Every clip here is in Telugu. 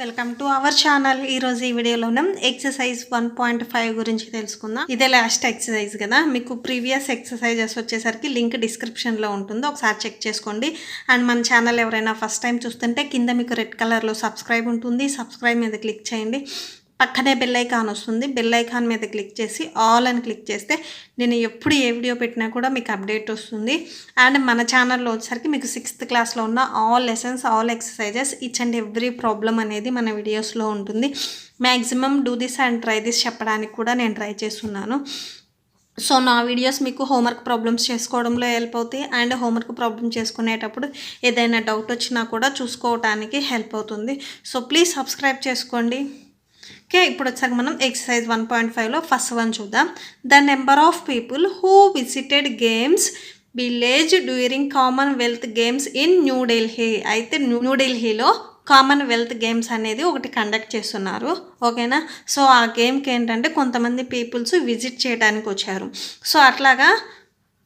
Welcome to our channel. ఈరోజు ఈ వీడియోలో మనం ఎక్సర్సైజ్ 1.5 గురించి తెలుసుకుందాం. ఇదే లాస్ట్ ఎక్సర్సైజ్ కదా, మీకు ప్రీవియస్ ఎక్సర్సైజెస్ వచ్చేసరికి లింక్ డిస్క్రిప్షన్లో ఉంటుంది, ఒకసారి చెక్ చేసుకోండి. అండ్ మన ఛానల్ ఎవరైనా ఫస్ట్ టైం చూస్తుంటే కింద మీకు రెడ్ కలర్లో సబ్స్క్రైబ్ ఉంటుంది, సబ్స్క్రైబ్ మీద క్లిక్ చేయండి. పక్కనే బెల్ ఐకాన్ వస్తుంది, బెల్ ఐకాన్ మీద క్లిక్ చేసి ఆల్ అని క్లిక్ చేస్తే నేను ఎప్పుడు ఏ వీడియో పెట్టినా కూడా మీకు అప్డేట్ వస్తుంది. అండ్ మన ఛానల్లో వచ్చేసరికి మీకు 6th క్లాస్లో ఉన్న all lessons, all exercises, each and every problem అనేది మన వీడియోస్లో ఉంటుంది. Maximum do this and try this చెప్పడానికి కూడా నేను ట్రై చేస్తున్నాను. సో నా వీడియోస్ మీకు హోంవర్క్ ప్రాబ్లమ్స్ చేసుకోవడంలో హెల్ప్ అవుతాయి. అండ్ హోంవర్క్ ప్రాబ్లమ్ చేసుకునేటప్పుడు ఏదైనా డౌట్ వచ్చినా కూడా చూసుకోవడానికి హెల్ప్ అవుతుంది. సో ప్లీజ్ సబ్స్క్రైబ్ చేసుకోండి. ఓకే, ఇప్పుడు వచ్చాక మనం ఎక్సర్సైజ్ 1.5లో ఫస్ట్ వన్ చూద్దాం. The number of people who visited games village during Commonwealth games in New Delhi. అయితే న్యూఢిల్లీలో కామన్వెల్త్ గేమ్స్ అనేది ఒకటి కండక్ట్ చేస్తున్నారు. ఓకేనా, సో ఆ గేమ్కి ఏంటంటే కొంతమంది పీపుల్స్ విజిట్ చేయడానికి వచ్చారు. సో అట్లాగా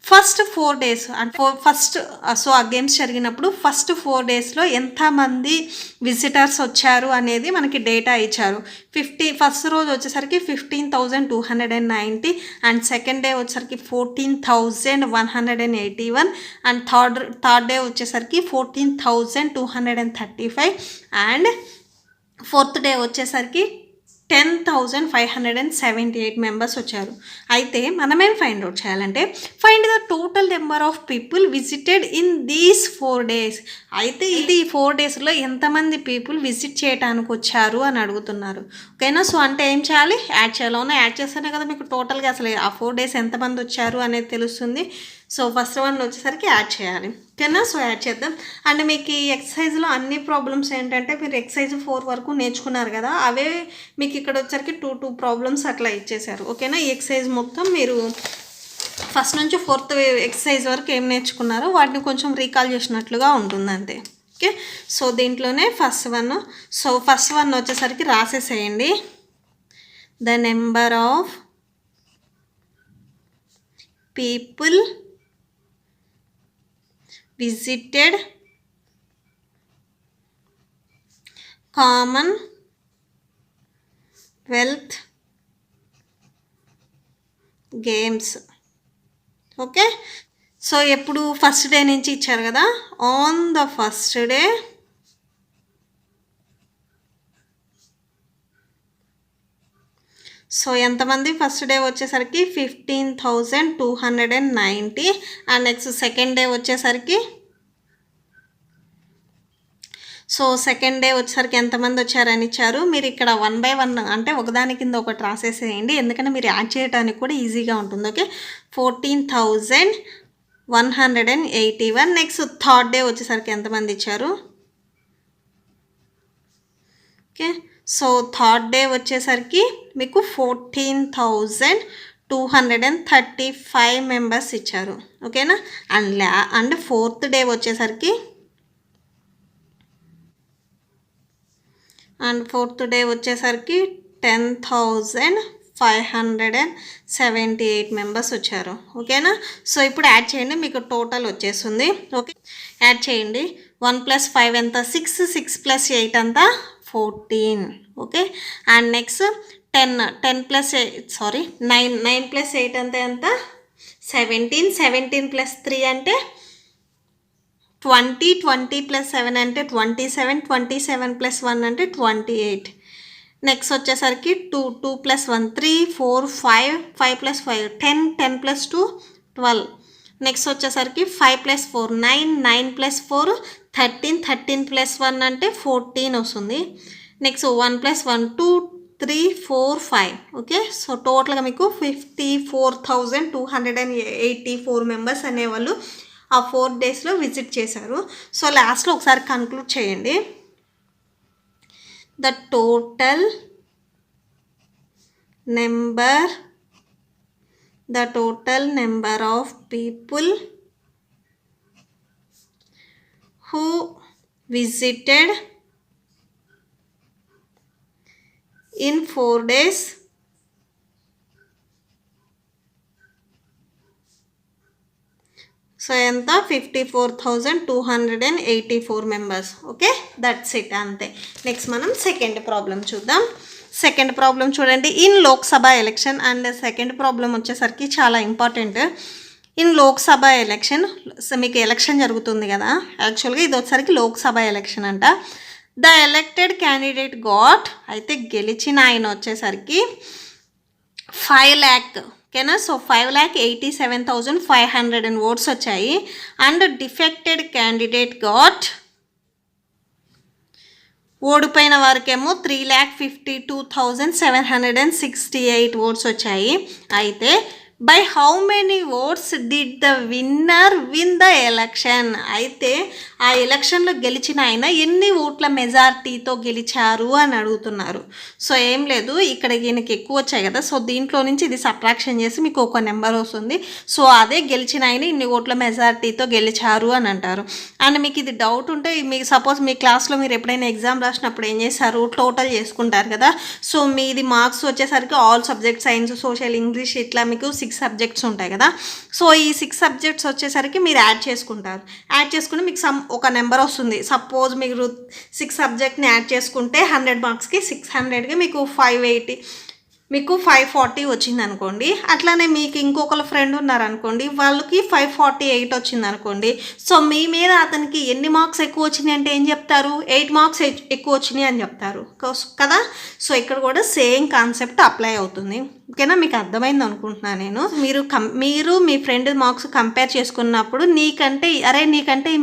ఫస్ట్ 4 days అంటే సో ఆ గేమ్స్ జరిగినప్పుడు ఫస్ట్ 4 daysలో ఎంతమంది విజిటర్స్ వచ్చారు అనేది మనకి డేటా ఇచ్చారు. ఫస్ట్ రోజు వచ్చేసరికి 15,290 అండ్ సెకండ్ డే వచ్చేసరికి 14,181 అండ్ థర్డ్ డే వచ్చేసరికి 14,235 అండ్ ఫోర్త్ డే వచ్చేసరికి 10,578 మెంబర్స్ వచ్చారు. అయితే మనమేం ఫైండ్ అవుట్ చేయాలంటే find the total number of people visited in these 4 days. అయితే ఇది 4 daysలో ఎంతమంది పీపుల్ విజిట్ చేయడానికి వచ్చారు అని అడుగుతున్నారు. ఓకేనా, సో అంటే ఏం చేయాలి, యాడ్ చేయాలి. యాడ్ చేస్తేనే కదా మీకు టోటల్గా అసలు ఆ 4 days ఎంతమంది వచ్చారు అనేది తెలుస్తుంది. సో ఫస్ట్ వన్లో వచ్చేసరికి యాడ్ చేయాలి. ఓకేనా, సో యాడ్ చేద్దాం. అండ్ మీకు ఈ ఎక్సర్సైజ్లో అన్ని ప్రాబ్లమ్స్ ఏంటంటే మీరు ఎక్సర్సైజ్ 4 వరకు నేర్చుకున్నారు కదా, అవే మీకు ఇక్కడ వచ్చరికి 2 ప్రాబ్లమ్స్ అట్లా ఇచ్చేసారు. ఓకేనా, ఈ ఎక్సర్సైజ్ మొత్తం మీరు ఫస్ట్ నుంచి 4th ఎక్సర్సైజ్ వరకు ఏం నేర్చుకున్నారో వాటిని కొంచెం రీకాల్ చేసినట్లుగా ఉంటుంది అంతే. ఓకే, సో దీంట్లోనే first one. So first one వచ్చేసరికి రాసేసేయండి. The number of people visited Commonwealth Games. Okay, so ఎప్పుడు ఫస్ట్ డే నుంచి ఇచ్చారు కదా, on the first day so ఎంతమంది ఫస్ట్ డే వచ్చేసరికి 15,290 అండ్ నెక్స్ట్ సెకండ్ డే వచ్చేసరికి సో సెకండ్ డే వచ్చేసరికి ఎంతమంది వచ్చారని ఇచ్చారు. మీరు ఇక్కడ 1 by 1 అంటే ఒకదాని కింద ఒకటి రాసేసేయండి, ఎందుకంటే మీరు యాడ్ చేయడానికి కూడా ఈజీగా ఉంటుంది. ఓకే, 14,181. నెక్స్ట్ థర్డ్ డే వచ్చేసరికి ఎంతమంది ఇచ్చారు. ఓకే, సో థర్డ్ డే వచ్చేసరికి మీకు 14,235 మెంబర్స్ ఇచ్చారు. ఓకేనా, అండ్ ఫోర్త్ డే వచ్చేసరికి 10,578 మెంబర్స్ వచ్చారు. ఓకేనా, సో ఇప్పుడు యాడ్ చేయండి, మీకు టోటల్ వచ్చేస్తుంది. ఓకే, యాడ్ చేయండి. 1 + 5 ఎంత, 6 6 + 8 అంతా 14. ఓకే, అండ్ నెక్స్ట్ 9 + 8 అంటే ఎంత, 17 17 + 3 అంటే 20 20 + 7 అంటే 27 27 + 1 అంటే 28. నెక్స్ట్ వచ్చేసరికి 2 2 + 1 3 4 5 5 + 5 10 10 + 2 12. నెక్స్ట్ వచ్చేసరికి 5 + 4 9 9 + 4 13 13 + 1 అంటే 14 వస్తుంది. నెక్స్ట్ 1 + 1 2 3 4 5. ఓకే, సో టోటల్గా మీకు 54,284 మెంబర్స్ అనేవాళ్ళు ఆ 4 daysలో విజిట్ చేశారు. సో లాస్ట్లో ఒకసారి కన్క్లూడ్ చేయండి. The total number of people who visited in 4 days so so ఎంత 54,284 మెంబర్స్. ఓకే, దట్స్ ఇట్, అంతే. నెక్స్ట్ మనం సెకండ్ ప్రాబ్లం చూద్దాం. సెకండ్ ప్రాబ్లం చూడండి. In Lok Sabha election, and second problem వచ్చేసరికి చాలా ఇంపార్టెంట్. ఇన్ లోక్సభ ఎలక్షన్, మీకు ఎలక్షన్ జరుగుతుంది కదా, యాక్చువల్గా ఇది వచ్చేసరికి లోక్సభ ఎలక్షన్ అంట. ద ఎలక్టెడ్ క్యాండిడేట్ గాట్, అయితే గెలిచిన ఆయన వచ్చేసరికి 5 lakh, ఓకేనా. సో 5,87,500 ఓట్స్ వచ్చాయి. అండ్ డిఫెక్టెడ్ క్యాండిడేట్ గాట్, ఓడిపోయిన వారికేమో 3,52,768 ఓట్స్ వచ్చాయి. అయితే by how many votes did the winner win the election, అయితే ఆ ఎలక్షన్లో గెలిచిన ఆయన ఎన్ని ఓట్ల మెజారిటీతో గెలిచారు అని అడుగుతున్నారు. సో ఏం లేదు, ఇక్కడ ఈయనకి ఎక్కువ వచ్చాయి కదా, సో దీంట్లో నుంచి ఇది సబ్ట్రాక్షన్ చేసి మీకు ఒక నెంబర్ వస్తుంది. సో అదే గెలిచిన ఆయన ఇన్ని ఓట్ల మెజారిటీతో గెలిచారు అని అంటారు. అండ్ మీకు ఇది డౌట్ ఉంటే, మీకు సపోజ్ మీ క్లాస్లో మీరు ఎప్పుడైనా ఎగ్జామ్ రాసినప్పుడు ఏం చేస్తారు, టోటల్ చేసుకుంటారు కదా. సో మీది మార్క్స్ వచ్చేసరికి all subject, science, social, English, ఇట్లా మీకు 6 సబ్జెక్ట్స్ ఉంటాయి కదా. సో ఈ 6 సబ్జెక్ట్స్ వచ్చేసరికి మీరు యాడ్ చేసుకుంటారు. యాడ్ చేసుకుని మీకు ఒక నెంబర్ వస్తుంది. సపోజ్ మీరు 6 సబ్జెక్ట్ని యాడ్ చేసుకుంటే 100 మార్క్స్కి 600కి మీకు 580, మీకు 540 వచ్చింది అనుకోండి. అట్లానే మీకు ఇంకొకరు ఫ్రెండ్ ఉన్నారనుకోండి, వాళ్ళకి 548 వచ్చింది అనుకోండి. సో మీ మీద అతనికి ఎన్ని మార్క్స్ ఎక్కువ వచ్చినాయి అంటే ఏం చెప్తారు, 8 మార్క్స్ ఎక్కువ వచ్చినాయి అని చెప్తారు కదా. సో ఇక్కడ కూడా సేమ్ కాన్సెప్ట్ అప్లై అవుతుంది. ఓకేనా, మీకు అర్థమైంది అనుకుంటున్నాను నేను. మీరు మీ ఫ్రెండ్ మార్క్స్ కంపేర్ చేసుకున్నప్పుడు నీకంటే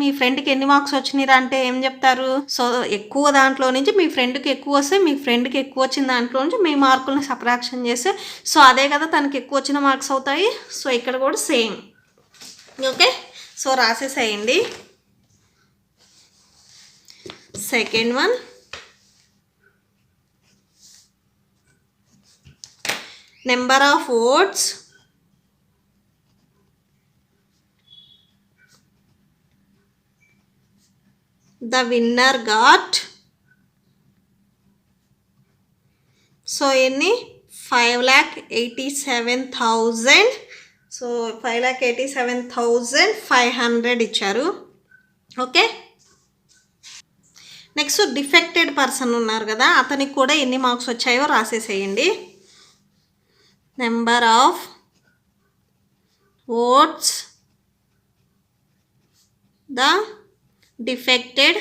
మీ ఫ్రెండ్కి ఎన్ని మార్క్స్ వచ్చినాయిరా అంటే ఏం చెప్తారు. సో ఎక్కువ దాంట్లో నుంచి మీ ఫ్రెండ్కి ఎక్కువ వస్తే, మీ ఫ్రెండ్కి ఎక్కువ వచ్చిన దాంట్లో నుంచి మీ మార్కులను సబ్ట్రాక్షన్ చేస్తే, సో అదే కదా తనకి ఎక్కువ వచ్చిన మార్క్స్ అవుతాయి. సో ఇక్కడ కూడా సేమ్. ఓకే, సో రాసేసేయండి. Second one, number of votes the winner got. So ఎన్ని 5,87,000. సో 5,87,500 ఇచ్చారు. ఓకే, నెక్స్ట్ డిఫెక్టెడ్ పర్సన్ ఉన్నారు కదా, అతనికి కూడా ఎన్ని మార్క్స్ వచ్చాయో రాసేసేయండి. Number of votes the defected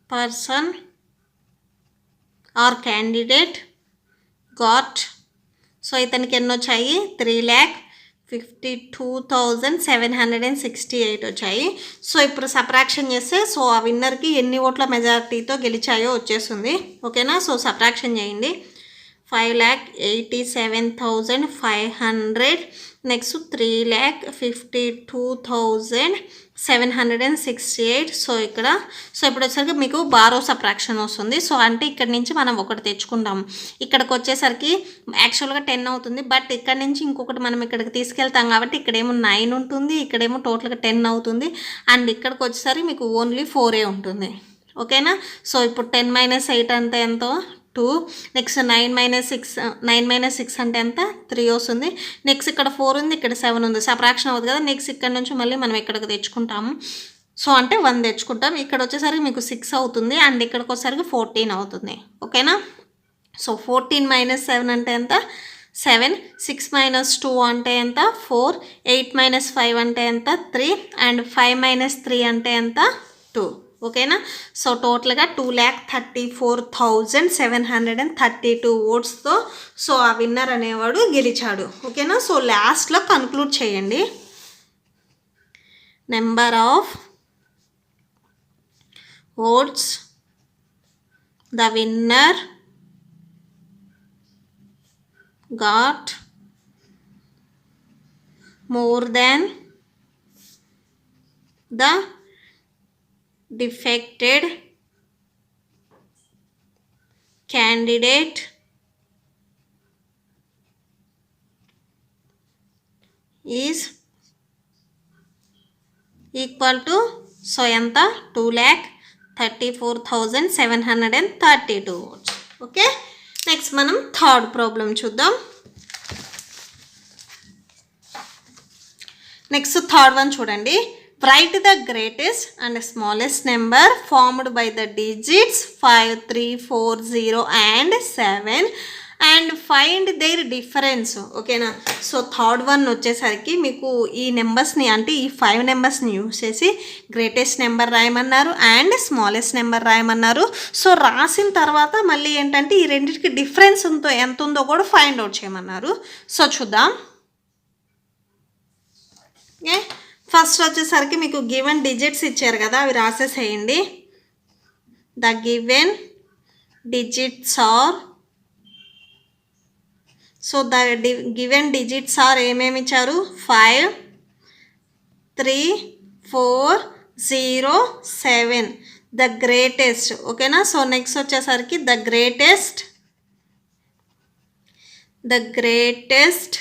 person or candidate got. So ఇతనికి ఎన్ని వచ్చాయి, 3,52,768 వచ్చాయి. సో ఇప్పుడు సబ్ట్రాక్షన్ చేస్తే, సో ఆ విన్నర్కి ఎన్ని ఓట్ల మెజారిటీతో గెలిచాయో వచ్చేస్తుంది. ఓకేనా, సో సబ్ట్రాక్షన్ చేయండి. 5,87,500 నెక్స్ట్ 3,52,768. సో ఇప్పుడు వచ్చేసరికి మీకు బారో సబ్ట్రాక్షన్ వస్తుంది. సో అంటే ఇక్కడ నుంచి మనం ఒకటి తెచ్చుకుంటాము, ఇక్కడికి వచ్చేసరికి యాక్చువల్గా 10 అవుతుంది. బట్ ఇక్కడ నుంచి ఇంకొకటి మనం ఇక్కడికి తీసుకెళ్తాం కాబట్టి ఇక్కడేమో 9 ఉంటుంది, ఇక్కడేమో టోటల్గా 10 అవుతుంది. అండ్ ఇక్కడికి వచ్చేసరికి మీకు ఓన్లీ 4 ఉంటుంది. ఓకేనా, సో ఇప్పుడు 10 - 8 అంటే ఎంతో 2. నెక్స్ట్ 9 - 6 అంటే ఎంత 3 వస్తుంది. నెక్స్ట్ ఇక్కడ 4 ఉంది, ఇక్కడ 7 ఉంది, సబ్ట్రాక్షన్ అవుతుంది కదా. నెక్స్ట్ ఇక్కడ నుంచి మళ్ళీ మనం ఇక్కడికి తెచ్చుకుంటాము. సో అంటే 1 తెచ్చుకుంటాం. ఇక్కడ వచ్చేసరికి మీకు 6 అవుతుంది, అండ్ ఇక్కడికి వచ్చేసరికి 14 అవుతుంది. ఓకేనా, సో 14 - 7 అంటే ఎంత 7. 6 - 2 అంటే ఎంత 4. 8 - 5 అంటే ఎంత 3. అండ్ 5 - 3 అంటే ఎంత 2. ఓకేనా, సో టోటల్గా 2,34,732 ఓట్స్తో సో ఆ విన్నర్ అనేవాడు గెలిచాడు. ఓకేనా, సో లాస్ట్లో కన్క్లూడ్ చేయండి. Number of votes the winner got more than the defected candidate is equal to, so ఎంత 2,34,732 votes. ఓకే, నెక్స్ట్ మనం థర్డ్ ప్రాబ్లం చూద్దాం. నెక్స్ట్ థర్డ్ వన్ చూడండి. Write the greatest and smallest number formed by the digits 5, 3, 4, 0 and 7 and find their difference. ఓకేనా. సో థర్డ్ వన్ వచ్చేసరికి మీకు ఈ నెంబర్స్ని అంటే ఈ 5 నెంబర్స్ని యూజ్ చేసి గ్రేటెస్ట్ నెంబర్ రాయమన్నారు అండ్ స్మాలెస్ట్ నెంబర్ రాయమన్నారు. సో రాసిన తర్వాత మళ్ళీ ఏంటంటే ఈ రెండింటికి డిఫరెన్స్ ఎంత ఉందో కూడా ఫైండ్ అవుట్ చేయమన్నారు. సో చూద్దాం. ఓకే, ఫస్ట్ వచ్చేసరికి మీకు గివెన్ డిజిట్స్ ఇచ్చారు కదా, అవి రాసేసేయండి. The given digits are, so the given digits are ఏమేమి ఇచ్చారు? 5, 3, 4, 0, 7. The greatest. ఓకేనా. సో నెక్స్ట్ వచ్చేసరికి the greatest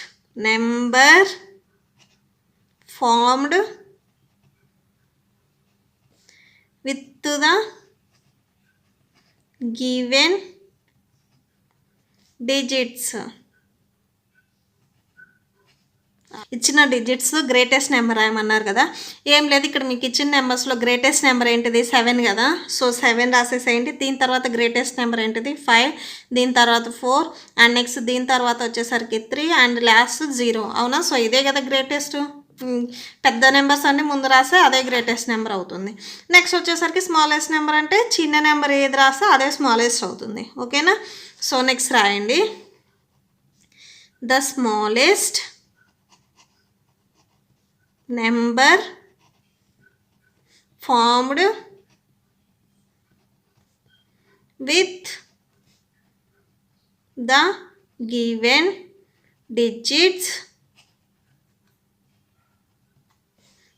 number formed with the given digits. ఇచ్చిన డిజిట్స్ గ్రేటెస్ట్ నెంబర్ రాయమన్నారు కదా. ఏం లేదు, ఇక్కడ మీకు ఇచ్చిన నెంబర్స్లో గ్రేటెస్ట్ నెంబర్ ఏంటిది? 7 కదా. సో 7 రాసేసేయండి. దీని తర్వాత గ్రేటెస్ట్ నెంబర్ ఏంటిది? 5. దీని తర్వాత 4 అండ్ నెక్స్ట్ దీని తర్వాత వచ్చేసరికి 3 అండ్ లాస్ట్ 0. అవునా. సో ఇదే కదా గ్రేటెస్ట్. పెద్ద నెంబర్స్ అన్ని ముందు రాస్తే అదే గ్రేటెస్ట్ నెంబర్ అవుతుంది. నెక్స్ట్ వచ్చేసరికి స్మాలెస్ట్ నెంబర్ అంటే చిన్న నెంబర్ ఏది రాస్తే అదే స్మాలెస్ట్ అవుతుంది. ఓకేనా. సో నెక్స్ట్ రాయండి. The smallest number formed with the given digits.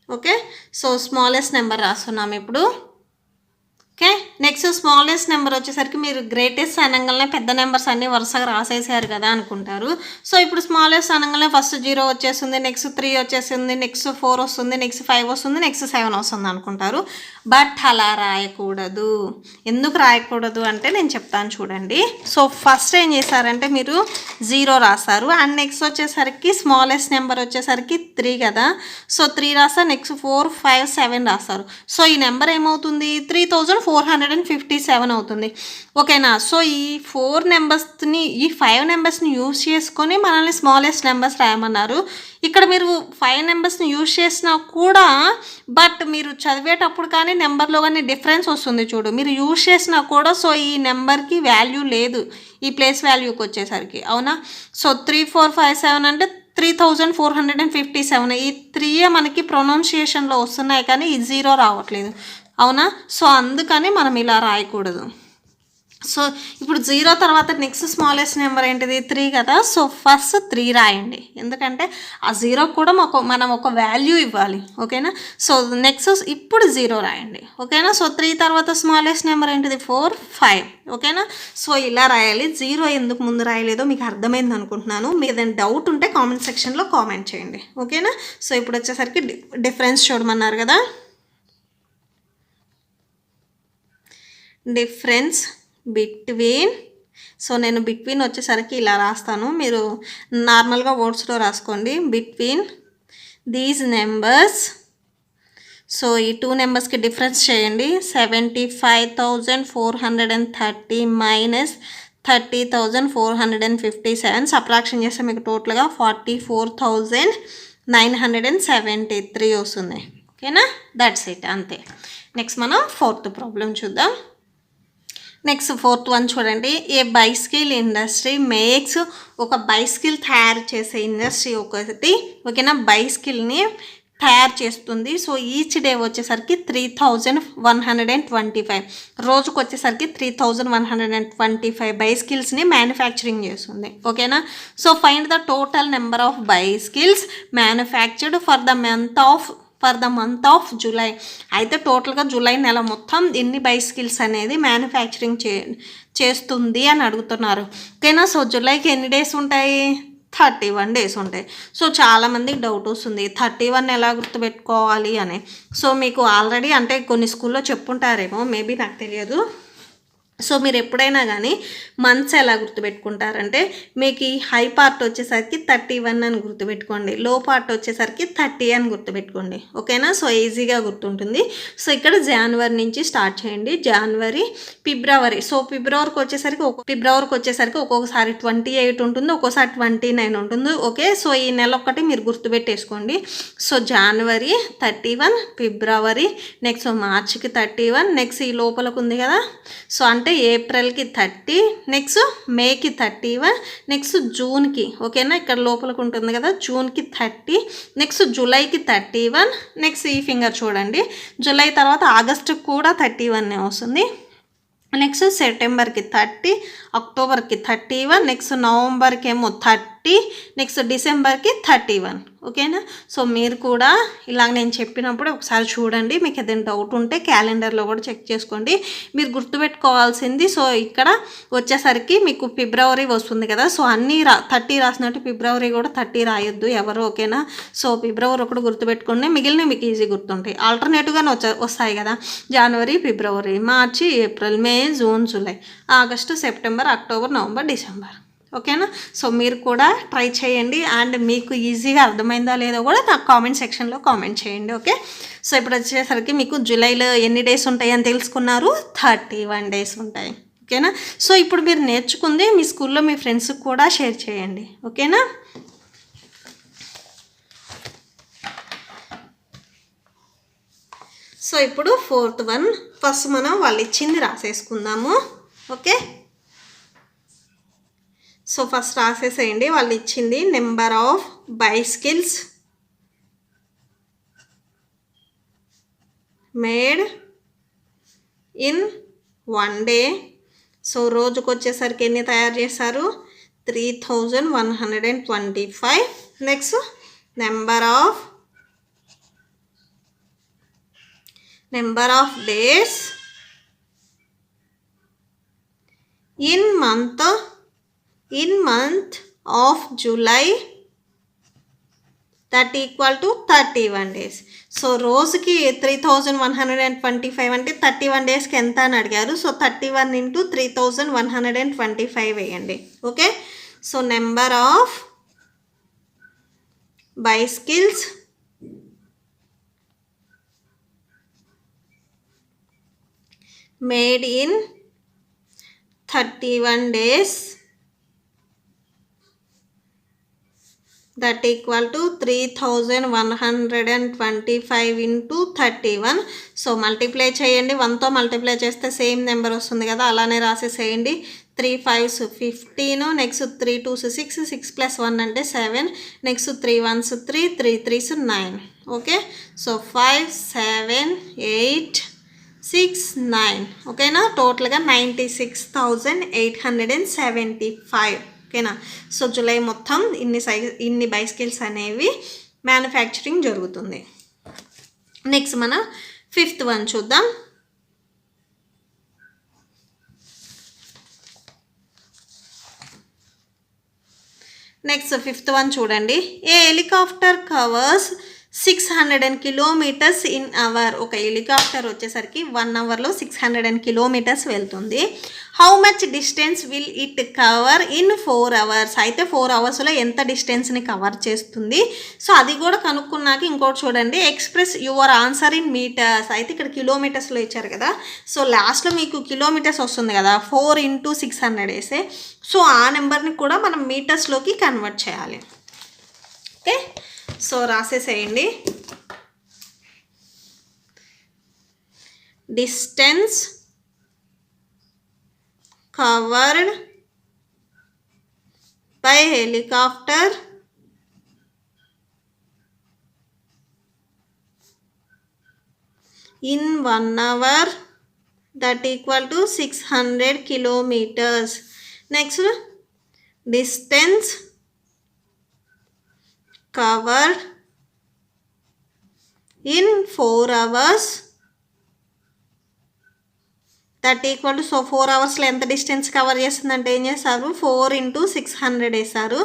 Okay. So smallest number రాస్తున్నాం ఇప్పుడు. ఓకే. నెక్స్ట్ స్మాలెస్ట్ నెంబర్ వచ్చేసరికి మీరు గ్రేటెస్ట్ అనగానే పెద్ద నెంబర్స్ అన్నీ వరుసగా రాసేసారు కదా అనుకుంటారు. సో ఇప్పుడు స్మాలెస్ట్ అనగానే ఫస్ట్ 0 వచ్చేస్తుంది, నెక్స్ట్ 3 వచ్చేస్తుంది, నెక్స్ట్ 4 వస్తుంది, నెక్స్ట్ 5 వస్తుంది, నెక్స్ట్ 7 వస్తుంది అనుకుంటారు. బట్ అలా రాయకూడదు. ఎందుకు రాయకూడదు అంటే నేను చెప్తాను చూడండి. సో ఫస్ట్ ఏం చేశారంటే మీరు 0 రాస్తారు అండ్ నెక్స్ట్ వచ్చేసరికి స్మాలెస్ట్ నెంబర్ వచ్చేసరికి 3 కదా. సో 3 రాస్తారు, నెక్స్ట్ 4, 5, 7 రాస్తారు. సో ఈ నెంబర్ ఏమవుతుంది? 3457 అవుతుంది. ఓకేనా. సో ఈ 4 నెంబర్స్ని ఈ 5 నెంబర్స్ని యూజ్ చేసుకొని మనల్ని స్మాలెస్ట్ నెంబర్స్ రాయమన్నారు. ఇక్కడ మీరు 5 నెంబర్స్ని యూజ్ చేసినా కూడా బట్ మీరు చదివేటప్పుడు కానీ నెంబర్లో కానీ డిఫరెన్స్ వస్తుంది చూడు. మీరు యూజ్ చేసినా కూడా సో ఈ నెంబర్కి వాల్యూ లేదు ఈ ప్లేస్ వాల్యూకి వచ్చేసరికి. అవునా. సో 3, 4, 5, 7 అంటే 3457. ఈ 3 మనకి ప్రొనౌన్సియేషన్లో వస్తున్నాయి కానీ ఈ 0 రావట్లేదు. అవునా. సో అందుకని మనం ఇలా రాయకూడదు. సో ఇప్పుడు 0 తర్వాత నెక్స్ట్ స్మాలెస్ట్ నెంబర్ ఏంటిది? 3 కదా. సో ఫస్ట్ 3 రాయండి, ఎందుకంటే ఆ 0 కూడా మనం ఒక వాల్యూ ఇవ్వాలి. ఓకేనా. సో నెక్స్ట్ ఇప్పుడు 0 రాయండి. ఓకేనా. సో 3 తర్వాత స్మాలెస్ట్ నెంబర్ ఏంటిది? 4, 5. ఓకేనా. సో ఇలా రాయాలి. 0 ఎందుకు ముందు రాయలేదో మీకు అర్థమైంది అనుకుంటున్నాను. మీకు ఏదైనా డౌట్ ఉంటే కామెంట్ సెక్షన్లో కామెంట్ చేయండి. ఓకేనా. సో ఇప్పుడు వచ్చేసరికి డిఫరెన్స్ చూడమన్నారు కదా. Difference between. సో నేను బిట్వీన్ వచ్చేసరికి ఇలా రాస్తాను, మీరు నార్మల్గా వర్డ్స్లో రాసుకోండి. Between these numbers. సో ఈ 2 నెంబర్స్కి డిఫరెన్స్ చేయండి. 75,430 మైనస్ 30,457. సబ్ట్రాక్షన్ చేస్తే మీకు టోటల్గా 44,973 వస్తుంది. ఓకేనా. దట్స్ ఇట్, అంతే. నెక్స్ట్ మనం 4th ప్రాబ్లం చూద్దాం. నెక్స్ట్ 4th వన్ చూడండి. ఏ బైస్కిల్ ఇండస్ట్రీ మేక్స్. ఒక బైస్కిల్ తయారు చేసే ఇండస్ట్రీ ఒకటి. ఓకేనా. బైస్కిల్ని తయారు చేస్తుంది. సో ఈచ్ డే వచ్చేసరికి 3125. రోజుకు వచ్చేసరికి 3125 బైస్కిల్స్ని మ్యానుఫ్యాక్చరింగ్ చేస్తుంది. ఓకేనా. So find the total number of bicycles manufactured for the month of July. అయితే టోటల్గా జూలై నెల మొత్తం ఎన్ని బైస్కిల్స్ అనేది మ్యానుఫ్యాక్చరింగ్ చేస్తుంది అని అడుగుతున్నారు. ఓకేనా. సో జూలైకి ఎన్ని డేస్ ఉంటాయి? 31 డేస్ ఉంటాయి. సో చాలామందికి డౌట్ వస్తుంది 31 ఎలా గుర్తుపెట్టుకోవాలి అని. సో మీకు ఆల్రెడీ అంటే కొన్ని స్కూల్లో చెప్పుంటారేమో, మేబీ నాకు తెలియదు. సో మీరు ఎప్పుడైనా కానీ మంత్స్ ఎలా గుర్తుపెట్టుకుంటారంటే మీకు ఈ హై పార్ట్ వచ్చేసరికి 31 అని గుర్తుపెట్టుకోండి, లో పార్ట్ వచ్చేసరికి 30 అని గుర్తుపెట్టుకోండి. ఓకేనా? సో ఈజీగా గుర్తుంటుంది. సో ఇక్కడ జనవరి నుంచి స్టార్ట్ చేయండి. జనవరి, ఫిబ్రవరి. సో ఫిబ్రవరికి వచ్చేసరికి ఒక్కొక్కసారి 28 ఉంటుంది, ఒక్కోసారి 29 ఉంటుంది. ఓకే, సో ఈ నెల ఒక్కటి మీరు గుర్తుపెట్టేసుకోండి. సో జనవరి 31, ఫిబ్రవరి, నెక్స్ట్ మార్చికి 31, నెక్స్ట్ ఈ లోపలకు ఉంది కదా, సో అంటే ఏప్రిల్కి 30, నెక్స్ట్ మేకి 31, నెక్స్ట్ జూన్కి, ఓకేనా, ఇక్కడ లోపలికి ఉంటుంది కదా, జూన్కి 30, నెక్స్ట్ జూలైకి 31, నెక్స్ట్ ఈ ఫింగర్ చూడండి, జూలై తర్వాత ఆగస్టుకి కూడా 31 వస్తుంది. నెక్స్ట్ సెప్టెంబర్కి 30, అక్టోబర్కి 31, నెక్స్ట్ నవంబర్కి ఏమో 30, నెక్స్ట్ డిసెంబర్కి 31. ఓకేనా? సో మీరు కూడా ఇలాగ నేను చెప్పినప్పుడు ఒకసారి చూడండి, మీకు ఏదైనా డౌట్ ఉంటే క్యాలెండర్లో కూడా చెక్ చేసుకోండి. మీరు గుర్తుపెట్టుకోవాల్సింది, సో ఇక్కడ వచ్చేసరికి మీకు ఫిబ్రవరి వస్తుంది కదా, సో అన్నీ 30 రాసినట్టు ఫిబ్రవరి కూడా 30 రాయొద్దు ఎవరు. ఓకేనా? సో ఫిబ్రవరి ఒకటి గుర్తుపెట్టుకోండి, మిగిలిన మీకు ఈజీ గుర్తుంటాయి. ఆల్టర్నేటివ్గానే వస్తాయి కదా, జనవరి, ఫిబ్రవరి, మార్చి, April, May, June, July, August, September, October, November, December. ఓకేనా? సో మీరు కూడా ట్రై చేయండి, అండ్ మీకు ఈజీగా అర్థమైందా లేదో కూడా నాకు కామెంట్ సెక్షన్లో కామెంట్ చేయండి. ఓకే, సో ఇప్పుడు వచ్చేసరికి మీకు జూలైలో ఎన్ని డేస్ ఉంటాయి అని తెలుసుకున్నారు, 31 డేస్ ఉంటాయి. ఓకేనా? సో ఇప్పుడు మీరు నేర్చుకుంది మీ స్కూల్లో మీ ఫ్రెండ్స్కి కూడా షేర్ చేయండి. ఓకేనా? సో ఇప్పుడు 4th వన్ ఫస్ట్ మనం వాళ్ళు ఇచ్చింది రాసేసుకుందాము. ఓకే, సో ఫస్ట్ రాసేసేయండి. వాళ్ళు ఇచ్చింది number of bicycles made in 1 day. So రోజుకు వచ్చేసరికి ఎన్ని తయారు చేశారు, 3125. Next number of days in month of July, that equal to 31 days. సో రోజుకి 3125 అంటే 31 డేస్కి ఎంత అని అడిగారు. సో 31 into 3125 వేయండి. Okay, so number of bicycles made in 31 days, that equal to 3125 into 31. So multiply చేయండి, 1తో మల్టిప్లై చేస్తే సేమ్ నెంబర్ వస్తుంది కదా, అలానే రాసేసేయండి. 3 5s 15, నెక్స్ట్ 3 2s 6, 6 + 1 అంటే 7, next 3 1s 3, 3 3s 9. Okay, so 5 7 8 6 9. ఓకేనా? టోటల్గా 96,875. ఓకేనా? సో జూలై మొత్తం ఇన్ని బైసికల్స్ అనేవి మ్యానుఫ్యాక్చరింగ్ జరుగుతుంది. నెక్స్ట్ మన 5th వన్ చూద్దాం. నెక్స్ట్ 5th వన్ చూడండి. A helicopter covers 600 kilometers in hour. ఒక హెలికాప్టర్ వచ్చేసరికి 1 అవర్లో 600 kilometers వెళ్తుంది. How much distance will it cover in 4 hours. అయితే 4 అవర్స్లో ఎంత డిస్టెన్స్ని కవర్ చేస్తుంది. సో అది కూడా కనుక్కున్నాక ఇంకోటి చూడండి, express your answer in meters. అయితే ఇక్కడ కిలోమీటర్స్లో ఇచ్చారు కదా, సో లాస్ట్లో మీకు కిలోమీటర్స్ వస్తుంది కదా, 4 into 600 వేసే, సో ఆ నెంబర్ని కూడా మనం మీటర్స్లోకి కన్వర్ట్ చేయాలి. ఓకే, సో రాసేసేయండి. Distance covered by helicopter in 1 hour, that equal to 600 kilometers. Next, distance covered in 4 hours, that equal to so 4 అవర్స్లో ఎంత డిస్టెన్స్ కవర్ చేస్తుందంటే ఏం చేస్తారు 4 × 600 వేస్తారు.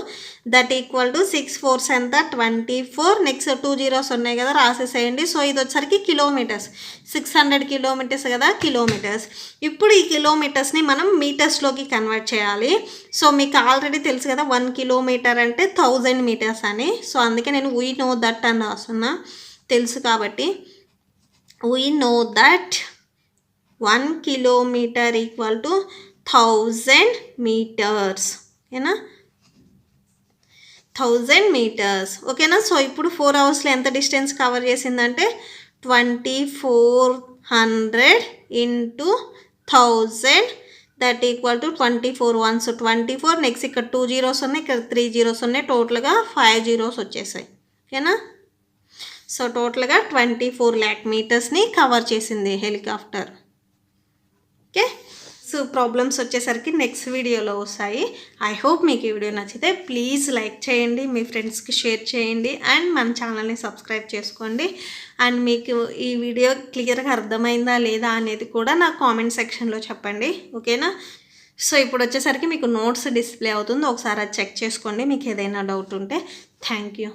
దట్ ఈక్వల్ టు 6 4s ఎంత 24. నెక్స్ట్ 2 zeros ఉన్నాయి కదా రాసేసేయండి. సో ఇది వచ్చరికి కిలోమీటర్స్, 600 కిలోమీటర్స్ కదా కిలోమీటర్స్. ఇప్పుడు ఈ కిలోమీటర్స్ని మనం మీటర్స్లోకి కన్వర్ట్ చేయాలి. సో మీకు ఆల్రెడీ తెలుసు కదా 1 కిలోమీటర్ అంటే 1000 మీటర్స్ అని. సో అందుకే నేను వీ నో దట్ అని రాస్తున్నా, తెలుసు కాబట్టి. We know that 1 kilometer equal to 1000 meters. ఓకేనా, 1000 మీటర్స్. ఓకేనా. సో ఇప్పుడు 4 అవర్స్లో ఎంత డిస్టెన్స్ కవర్ చేసిందంటే 2400 × 1000 that equal to 24 1s 24. Next ఇక్కడ 2 zeros ఉన్నాయి, ఇక్కడ 3 zeros ఉన్నాయి, టోటల్గా 5 zeros వచ్చేసాయి. ఓకేనా. సో టోటల్గా 24 lakh మీటర్స్ని కవర్ చేసింది హెలికాప్టర్. ఓకే. సో ప్రాబ్లమ్స్ వచ్చేసరికి నెక్స్ట్ వీడియోలో వస్తాయి. ఐ హోప్ మీకు ఈ వీడియో నచ్చితే ప్లీజ్ లైక్ చేయండి, మీ ఫ్రెండ్స్కి షేర్ చేయండి, అండ్ మన ఛానల్ని సబ్స్క్రైబ్ చేసుకోండి. అండ్ మీకు ఈ వీడియో క్లియర్గా అర్థమైందా లేదా అనేది కూడా నాకు కామెంట్ సెక్షన్లో చెప్పండి. ఓకేనా. సో ఇప్పుడు వచ్చేసరికి మీకు నోట్స్ డిస్ప్లే అవుతుంది, ఒకసారి అది చెక్ చేసుకోండి మీకు ఏదైనా డౌట్ ఉంటే. Thank you.